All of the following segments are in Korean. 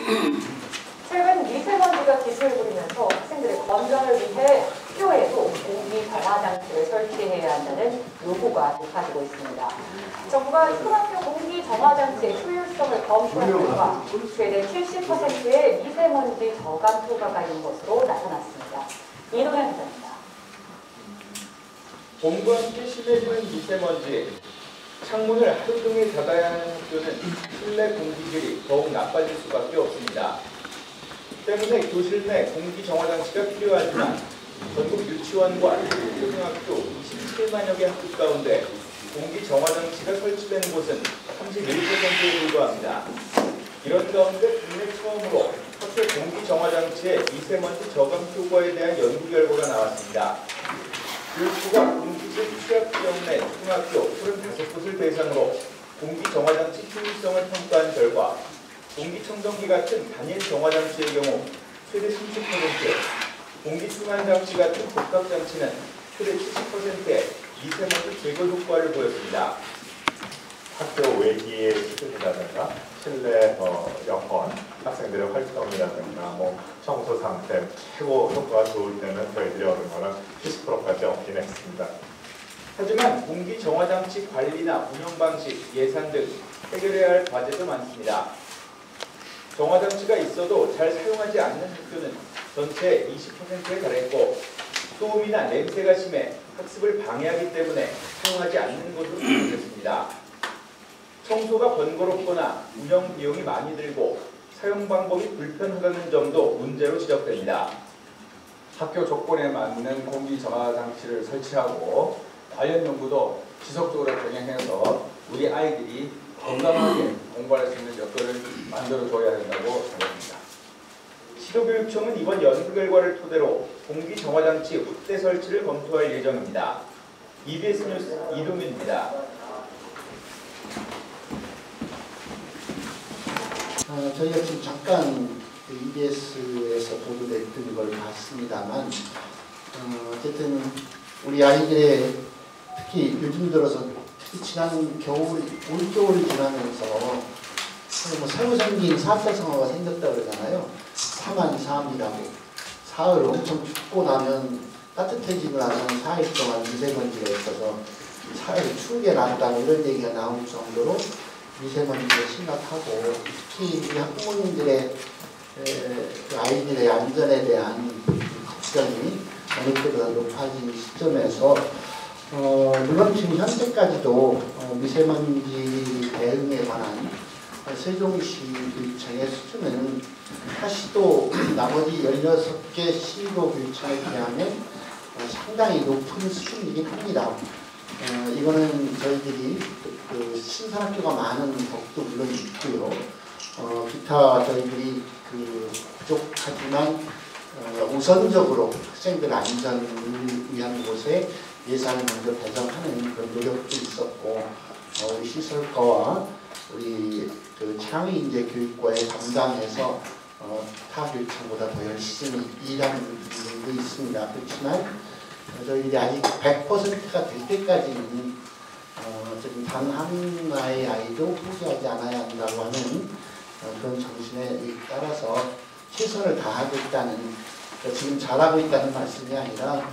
최근 미세먼지가 기승을 부리면서 학생들의 건강을 위해 학교에도 공기 정화 장치를 설치해야 한다는 요구가 높아지고 있습니다. 정부가 초등학교 공기 정화 장치의 효율성을 검토한 결과 최대 70%의 미세먼지 저감 효과가 있는 것으로 나타났습니다. 이동현 기자입니다. 봄과 함께 심해지는 미세먼지, 창문을 하루 종일 닫아야 하는 학교는 실내 공기질이 더욱 나빠질 수밖에 없습니다. 때문에 교실 내 공기 정화 장치가 필요하지만 전국 유치원과 초등학교 27만여 개 학교 가운데 공기 정화 장치가 설치된 곳은 31%에 불과합니다. 이런 가운데 국내 처음으로 학교 공기 정화 장치의 미세먼지 저감 효과에 대한 연구 결과가 나왔습니다. 교육부가 공기질 취약 지역 내 초등학교 35곳을 대상으로 공기 정화 장치 효율성을 평가한 결과 공기청정기 같은 단일 정화 장치의 경우 최대 30%, 공기순환 장치 같은 복합 장치는 최대 70%의 미세먼지 제거 효과를 보였습니다. 학교 외기의 시설이라든가 실내 여건, 학생들의 활동이라든가 청소 상태 최고 효과가 좋을 때는 저희들이 얻은 거는 70%까지 얻긴 했습니다. 하지만 공기 정화 장치 관리나 운영 방식, 예산 등 해결해야 할 과제도 많습니다. 정화 장치가 있어도 잘 사용하지 않는 학교는 전체 20%에 달했고 소음이나 냄새가 심해 학습을 방해하기 때문에 사용하지 않는 곳으로 조정됐습니다. 청소가 번거롭거나 운영 비용이 많이 들고 사용 방법이 불편하다는 점도 문제로 지적됩니다. 학교 조건에 맞는 공기 정화 장치를 설치하고 관련 연구도 지속적으로 병행해서 우리 아이들이 건강하게 공부할 수 있는 여건을 만들어줘야 된다고 생각합니다. 시도교육청은 이번 연구 결과를 토대로 공기 정화 장치 확대 설치를 검토할 예정입니다. EBS 뉴스 이동윤입니다. 저희가 지금 잠깐 EBS에서 보도됐던 걸 봤습니다만 어쨌든 우리 아이들의 특히 요즘 들어서 특히 지난 겨울, 올겨울이 지나면서 새로 생긴 사찰성화가 생겼다고 그러잖아요. 사만사암이라고. 사흘 엄청 춥고 나면 따뜻해지고 나면 4일 동안 미세먼지가 있어서 사흘 추우게 난다 이런 얘기가 나올 정도로 미세먼지가 심각하고 특히 우리 학부모님들의 아이들의 안전에 대한 걱정이 어느 때보다 높아진 시점에서 물론 지금 현재까지도 미세먼지 대응에 관한 세종시 교육청의 수준은 사실도 나머지 16개 시도 교육청에 비하면 상당히 높은 수준이긴 합니다. 이거는 저희들이 그 신산학교가 많은 덕도 물론 있고요. 기타 저희들이 부족하지만 우선적으로 학생들 안전을 위한 곳에 예산을 먼저 배정하는 그런 노력도 있었고 우리 시설과와 우리 창의인재교육과의 담당에서 타 교육청보다 더 열심히 일하는 부분도 있습니다. 그렇지만 저희들이 아직 100%가 될 때까지는 지금 단 하나의 아이도 포기하지 않아야 한다고 하는 그런 정신에 따라서 최선을 다하겠다는 지금 잘하고 있다는 말씀이 아니라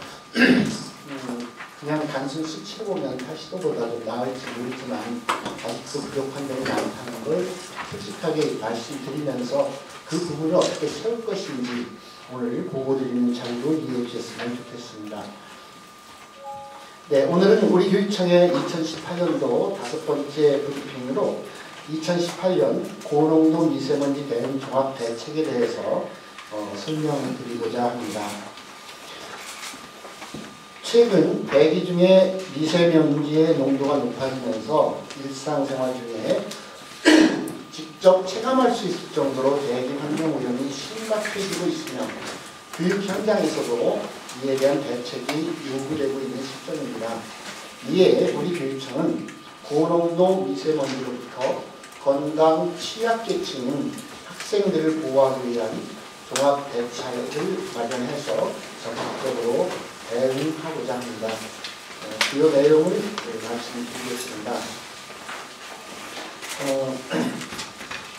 그냥 단순 수치를 보면 타시도보다 좀 나을지 모르지만 아직도 부족한 점이 많다는 걸 솔직하게 말씀드리면서 그 부분을 어떻게 세울 것인지 오늘 보고드리는 자리로 이해해 주셨으면 좋겠습니다. 네, 오늘은 우리 교육청의 2018년도 5번째 브리핑으로 2018년 고농도 미세먼지 대응 종합 대책에 대해서 설명드리고자 합니다. 최근 대기 중에 미세먼지의 농도가 높아지면서 일상생활 중에 직접 체감할 수 있을 정도로 대기 환경 오염이 심각해지고 있으며 교육 현장에서도 이에 대한 대책이 요구되고 있는 시점입니다. 이에 우리 교육청은 고농도 미세먼지로부터 건강 취약계층인 학생들을 보호하기 위한 종합 대책을 마련해서 적극적으로 대응하고자 합니다. 주요 내용을 말씀드리겠습니다.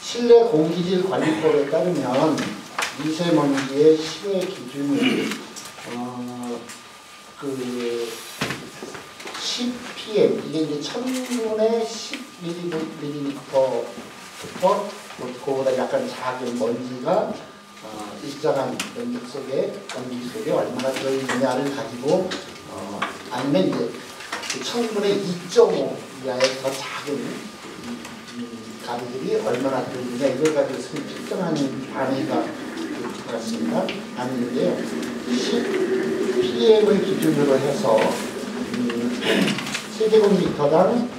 실내 공기질 관리법에 따르면 미세먼지의 심해 기준이 10pm, 이게 이제 1000분의 10ml부터 그보다 약간 작은 먼지가 일정한 면적 속에 공기 속에 얼마나 들어있느냐를 가지고 아니면 이제 1000분의 2.5 이하의 더 작은 가루들이 얼마나 들어있느냐 이걸 가지고 측정하는 단위가 같습니다. 아닌데요. 10pm을 기준으로 해서 세제곱미터당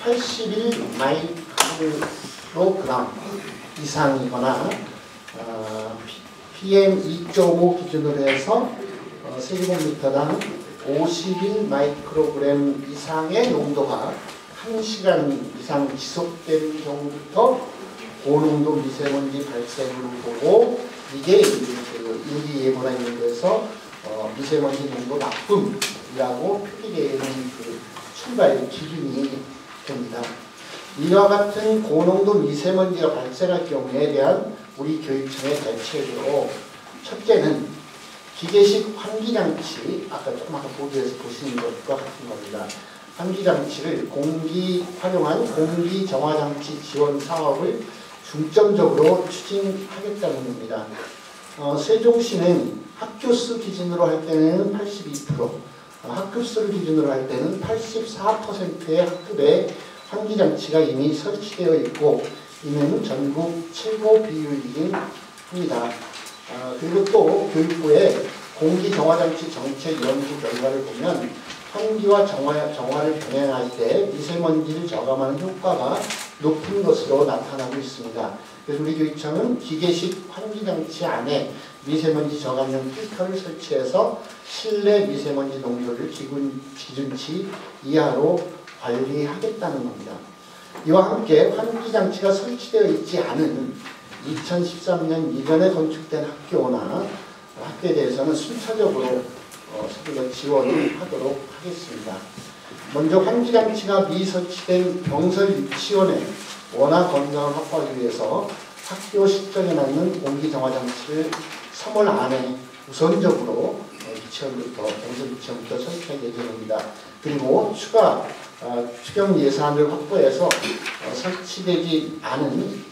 81 마이크로그램 이상이거나 PM 2.5 기준으로 해서 세제곱미터당 51 마이크로그램 이상의 농도가 1시간 이상 지속된 경우부터 고농도 미세먼지 발생으로 보고 이게 그 유기예보나 이런 데서 미세먼지 농도 나쁨이라고 표기되는 그 출발 기준이 됩니다. 이와 같은 고농도 미세먼지가 발생할 경우에 대한 우리 교육청의 대책으로 첫째는 기계식 환기장치, 아까 보드에서 보시는 것과 같은 겁니다. 환기장치를 활용한 공기정화장치 지원 사업을 중점적으로 추진하겠다는 겁니다. 세종시는 학교수 기준으로 할 때는 82%, 학급수를 기준으로 할 때는 84%의 학급에 환기장치가 이미 설치되어 있고 이는 전국 최고 비율이긴 합니다. 그리고 또 교육부의 공기정화장치 정책 연구 결과를 보면 환기와 정화를 병행할 때 미세먼지를 저감하는 효과가 높은 것으로 나타나고 있습니다. 그래서 우리 교육청은 기계식 환기장치 안에 미세먼지 저감용 필터를 설치해서 실내 미세먼지 농도를 기준치 이하로 관리하겠다는 겁니다. 이와 함께 환기장치가 설치되어 있지 않은 2013년 이전에 건축된 학교나 학교에 대해서는 순차적으로 지원을 하도록 하겠습니다. 먼저 환기장치가 미설치된 병설 유치원의 원화 건강을 확보하기 위해서 학교 식전에 놨는 공기정화장치를 3월 안에 우선적으로 병설 유치원부터 설치할 예정입니다. 그리고 추가 추경 예산을 확보해서 설치되지 않은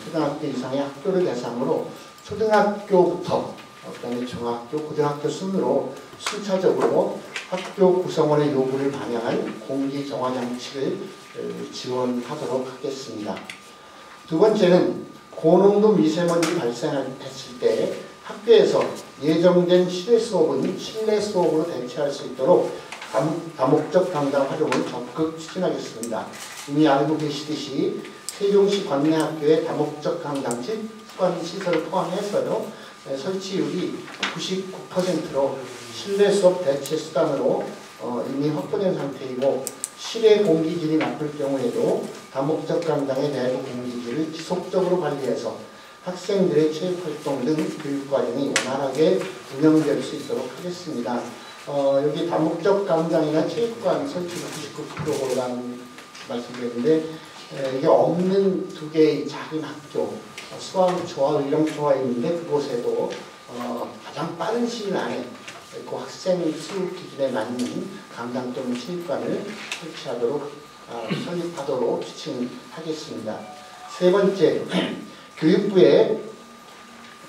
초등학교 이상의 학교를 대상으로 초등학교부터 그다음에 중학교, 고등학교 순으로 순차적으로 학교 구성원의 요구를 반영한 공기정화장치를 지원하도록 하겠습니다. 두 번째는 고농도 미세먼지 발생했을 때 학교에서 예정된 실외 수업은 실내 수업으로 대체할 수 있도록 다목적 강당 활용을 적극 추진하겠습니다. 이미 알고 계시듯이 세종시 관내학교의 다목적 강당 습관시설을 포함해서요. 설치율이 99%로 실내 수업 대체 수단으로 이미 확보된 상태이고 실외 공기질이 나쁠 경우에도 다목적 강당의 내부 공기질을 지속적으로 관리해서 학생들의 체육활동 등 교육과정이 원활하게 운영될 수 있도록 하겠습니다. 여기 다목적 강당이나 체육관 설치가 99%라는 말씀드렸는데 이게 없는 두 개의 작은 학교 수왕초와 의령초가 있는데 그곳에도 가장 빠른 시일 안에 그 학생 수 기준에 맞는 강당 또는 체육관을 설립하도록 추진하겠습니다. 세 번째, 교육부의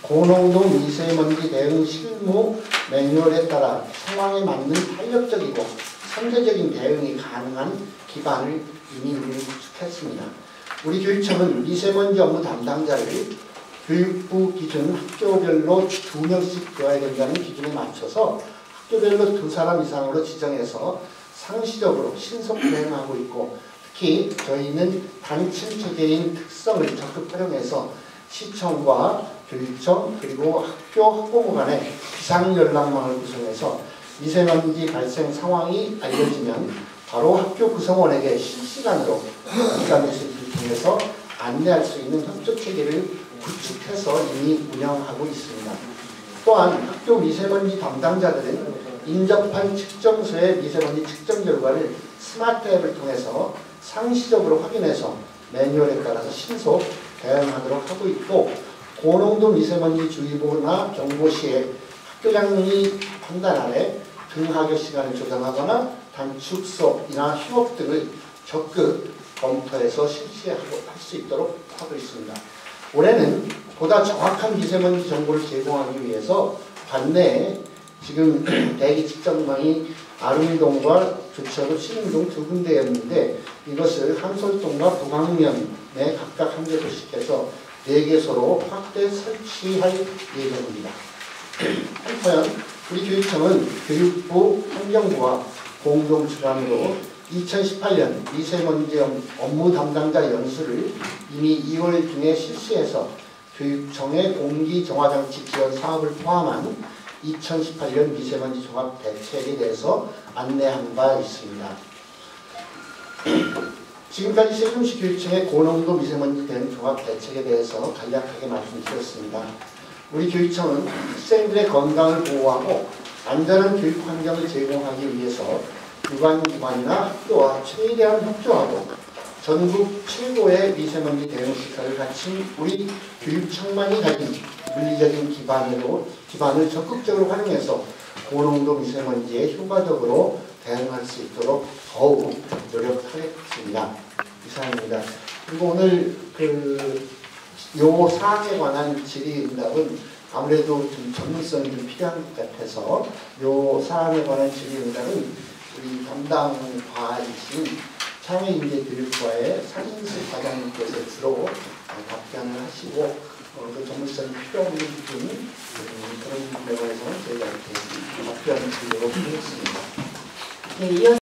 고농도 미세먼지 대응 실무 매뉴얼에 따라 상황에 맞는 탄력적이고 선제적인 대응이 가능한 기반을 이미 우리는 구축했습니다. 우리 교육청은 미세먼지 업무 담당자를 교육부 기준 학교별로 2명씩 두어야 된다는 기준에 맞춰서 학교별로 2사람 이상으로 지정해서 상시적으로 신속 대응하고 있고 특히 저희는 단층 체계인 특성을 적극 활용해서 시청과 교육청 그리고 학교 학부모 간의 비상연락망을 구성해서 미세먼지 발생 상황이 알려지면 바로 학교 구성원에게 실시간으로 기관 메시지를 통해서 안내할 수 있는 협조 체계를 구축해서 이미 운영하고 있습니다. 또한 학교 미세먼지 담당자들은 인접한 측정소의 미세먼지 측정 결과를 스마트 앱을 통해서 상시적으로 확인해서 매뉴얼에 따라서 신속 대응하도록 하고 있고, 고농도 미세먼지 주의보나 경보 시에 학교장이 판단 아래 등하교 시간을 조정하거나 단축 수업이나 휴업 등을 적극 검토해서 실시할 수 있도록 하고 있습니다. 올해는 보다 정확한 미세먼지 정보를 제공하기 위해서 관내에 지금 대기 측정망이 아름동과 조치하고 신림동 두 군데였는데, 이것을 한솔동과 북왕면에 각각 한 개소씩 해서 4개소로 확대 설치할 예정입니다. 한편 우리 교육청은 교육부, 환경부와 공동 주관으로 2018년 미세먼지 업무 담당자 연수를 이미 2월 중에 실시해서 교육청의 공기정화장치 지원 사업을 포함한 2018년 미세먼지 종합 대책에 대해서 안내한 바 있습니다. 지금까지 세종시 교육청의 고농도 미세먼지 대응 종합 대책에 대해서 간략하게 말씀드렸습니다. 우리 교육청은 학생들의 건강을 보호하고 안전한 교육 환경을 제공하기 위해서 유관기관이나 학교와 최대한 협조하고 전국 최고의 미세먼지 대응 시설을 갖춘 우리 교육청만이 가진 물리적인 기반을 적극적으로 활용해서 고농도 미세먼지에 효과적으로 대응할 수 있도록 더욱 노력하겠습니다. 이상입니다. 그리고 오늘 요 사항에 관한 질의응답은 아무래도 좀 전문성이 좀 필요한 것 같아서 요 사항에 관한 질의응답은 우리 담당 과이신 창의인재교육과의 상인수 과장님께서 주로 답변을 하시고 그 전문성이 필요 없는 부분 그런 부분에 관해서는 저희가 이렇게 답변을 드리도록 하겠습니다. 네, 이어서